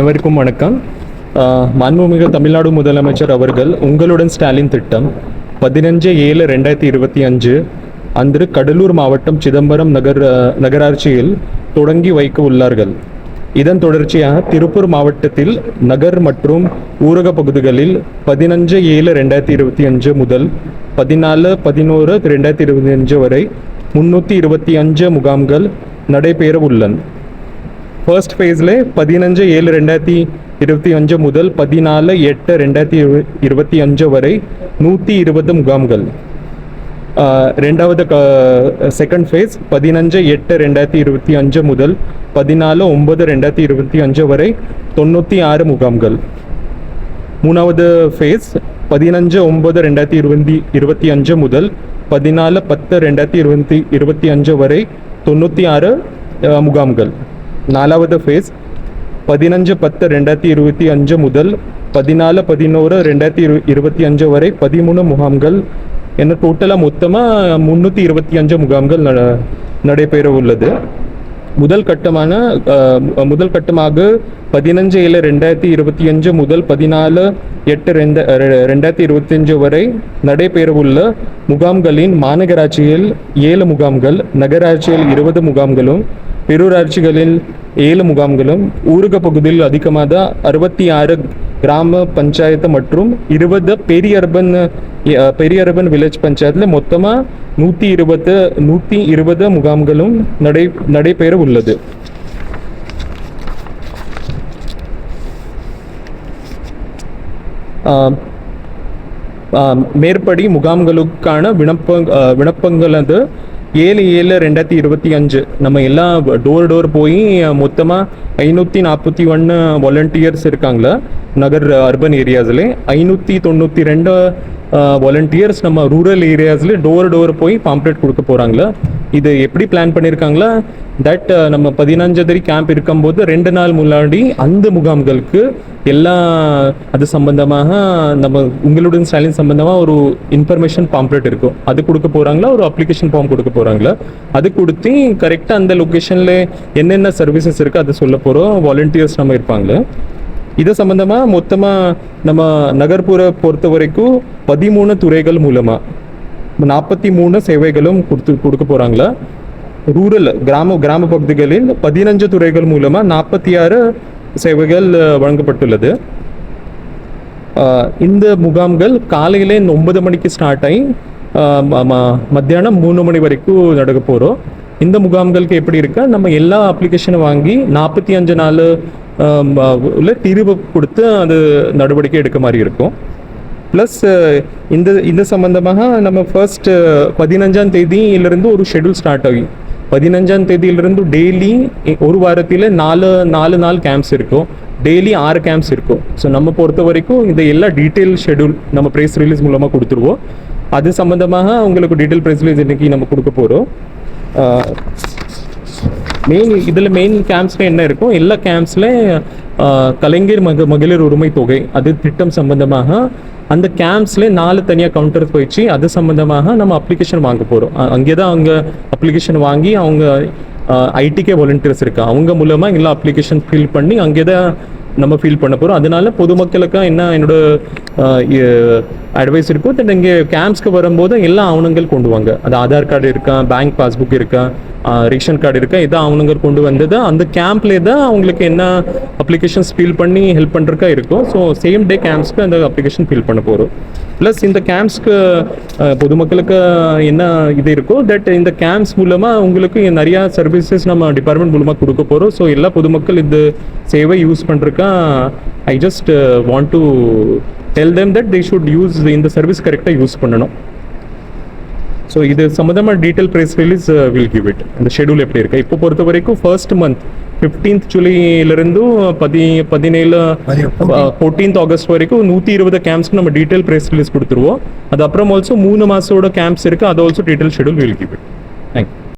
அனைவருக்கும் வணக்கம். மாண்புமிகு தமிழ்நாடு முதலமைச்சர் அவர்கள் உங்களுடன் ஸ்டாலின் திட்டம் 15/7/2025 அன்று கடலூர் மாவட்டம் சிதம்பரம் நகராட்சியில் தொடங்கி வைக்க உள்ளார்கள். இதன் தொடர்ச்சியாக திருப்பூர் மாவட்டத்தில் நகர் மற்றும் ஊரக பகுதிகளில் 15/7/2025 முதல் 14/11/2025 வரை 325 முகாம்கள் நடைபெற உள்ளன. ஃபர்ஸ்ட் ஃபேஸில் 15/7/2025 முதல் 14/8/2025 வரை 120 முகாம்கள். ரெண்டாவது செகண்ட் ஃபேஸ் 15/8/2025 முதல் 14/9/2025 வரை 96 முகாம்கள். மூணாவது ஃபேஸ் 15/9/2025 முதல் 14/10/2025 வரை 96 முகாம்கள். நாலாவது ஃபேஸ் 15/10/2025 முதல் 14/11/2025 வரை 13 முகாம்கள் என டோட்டலாக மொத்தமாக 325 முகாம்கள் நடைபெற உள்ளது. முதல் கட்டமாக 15/7/2025 முதல் 14/8/2025 வரை நடைபெறவுள்ள முகாம்களின் மாநகராட்சியில் 7 முகாம்கள், நகராட்சியில் 20 முகாம்களும், பேரூராட்சிகளில் 7 முகாம்களும், ஊரக பகுதியில் அதிகமாக 66 கிராம பஞ்சாயத்து மற்றும் 20 பெரிய அர்பன் வில்லேஜ் பஞ்சாயத்தில் மொத்தமாக 120 முகாம்களும் நடைபெற உள்ளது. மேற்படி முகாம்களுக்கான விண்ணப்பங்களது 7/7/2025 நம்ம எல்லாம் டோர் போய் மொத்தமாக 541 வாலண்டியர்ஸ் இருக்காங்களா நகர் அர்பன் ஏரியாஸில். 592 வாலண்டியர்ஸ் நம்ம ரூரல் ஏரியாஸில் டோர் போய் பாம்ப்ளெட் கொடுக்க போகிறாங்களா. இது எப்படி பிளான் பண்ணியிருக்காங்களா, தட் நம்ம 15 கேம்ப் இருக்கும்போது 2 நாள் முன்னாடி அந்த முகாம்களுக்கு எல்லாம் அது சம்பந்தமாக நம்ம உங்களுடன் ஸ்டாலின் சம்பந்தமாக ஒரு இன்ஃபர்மேஷன் பாம்ப்ளெட் இருக்கும், அது கொடுக்க போகிறாங்களா, ஒரு அப்ளிகேஷன் ஃபார்ம் கொடுக்க போகிறாங்களா. அது கொடுத்து கரெக்டாக அந்த லொக்கேஷனில் என்னென்ன சர்வீசஸ் இருக்குது அதை சொல்ல போகிறோம். வாலண்டியர்ஸ் நம்ம இருப்பாங்க. இது சம்பந்தமாக மொத்தமாக நம்ம நகர்ப்புற பொறுத்த வரைக்கும் 13 துறைகள் மூலமாக 43 சேவைகளும் கொடுக்க போகிறாங்களா. ரூரல் கிராம பகுதிகளில் 15 துறைகள் மூலமாக 46 சேவைகள் வழங்கப்பட்டுள்ளது. இந்த முகாம்கள் காலையில் 9 மணிக்கு ஸ்டார்ட் ஆகி மத்தியானம் 3 மணி வரைக்கும் நடக்க போகிறோம். இந்த முகாம்களுக்கு எப்படி இருக்கா, நம்ம எல்லா அப்ளிகேஷனும் வாங்கி 45 நாள் தீர்வு கொடுத்து அது நடவடிக்கை எடுக்க மாதிரி இருக்கும். ப்ளஸ் இந்த சம்பந்தமாக நம்ம ஃபர்ஸ்ட் 15ஆம் தேதியிலிருந்து ஒரு ஷெட்யூல் ஸ்டார்ட் ஆகி 15ஆம் தேதியிலிருந்து டெய்லி ஒரு வாரத்தில் 4 நாள் கேம்ப்ஸ் இருக்கும், டெய்லி 6 கேம்ப்ஸ் இருக்கும். ஸோ நம்ம பொறுத்த வரைக்கும் இந்த எல்லா டீட்டெயில் ஷெட்யூல் நம்ம ப்ரெஸ் ரிலீஸ் மூலமாக கொடுத்துருவோம். அது சம்மந்தமாக உங்களுக்கு டீட்டெயில் ப்ரெஸ் ரிலீஸ் இன்றைக்கி நம்ம கொடுக்க போகிறோம். மெயின் கேம்ப்ஸில் என்ன இருக்கும், எல்லா கேம்ப்ஸில் கலைஞர் மகளிர் உரிமை தொகை அது திட்டம் சம்பந்தமாக அந்த கேம்ப்ஸில் 4 தனியாக கவுண்டர்ஸ் வச்சு அது சம்மந்தமாக நம்ம அப்ளிகேஷன் வாங்க போகிறோம். அங்கே தான் அவங்க அப்ளிகேஷன் வாங்கி அவங்க ஐடிகே வாலண்டியர்ஸ் இருக்கா, அவங்க மூலமாக எல்லா அப்ளிகேஷன் ஃபில் பண்ணி அங்கே தான் நம்ம ஃபீல் பண்ண போகிறோம். அதனால பொதுமக்களுக்கு என்ன என்னோட அட்வைஸ் இருக்கும், தட் இங்கே கேம்ப்ஸ்க்கு வரும்போது எல்லா ஆவணங்கள் கொண்டு வாங்க. அது ஆதார் கார்டு இருக்கா, பேங்க் பாஸ்புக் இருக்கா, ரேஷன் கார்டு இருக்கா, இதை ஆவணங்கள் கொண்டு வந்தது அந்த கேம்ப்லேயே தான் அவங்களுக்கு என்ன அப்ளிகேஷன்ஸ் ஃபில் பண்ணி ஹெல்ப் பண்ணுறக்கா இருக்கும். ஸோ சேம் டே கேம்ப்ஸ்க்கு அந்த அப்ளிகேஷன் ஃபில் பண்ண போகிறோம். ப்ளஸ் இந்த கேம்ப்ஸ்க்கு பொதுமக்களுக்கு என்ன இது இருக்கோ, தட் இந்த கேம்ப்ஸ் மூலமாக உங்களுக்கு நிறையா சர்வீசஸ் நம்ம டிபார்ட்மெண்ட் மூலமாக கொடுக்க போகிறோம். ஸோ எல்லா பொதுமக்கள் இந்த சேவை யூஸ் பண்ணுறக்கா I just want to tell them that they should use இந்த சர்வீஸ் கரெக்டாக யூஸ் பண்ணணும். ஸோ இது சம்மந்தமாக detail press release will give it. இந்த ஷெடியூல் எப்படி இருக்கு இப்போ பொறுத்த வரைக்கும் first month 15th ஜூலைலேருந்து 14th August வரைக்கும் 120 கேம்ப்ஸ்க்கு நம்ம டீட்டெயில் ப்ரெஸ் ரிலீஸ் கொடுத்துருவோம். அது அப்புறம் ஆல்சோ 3 மாதத்தோட கேம்ப்ஸ் இருக்குது, அது also detail schedule will give it.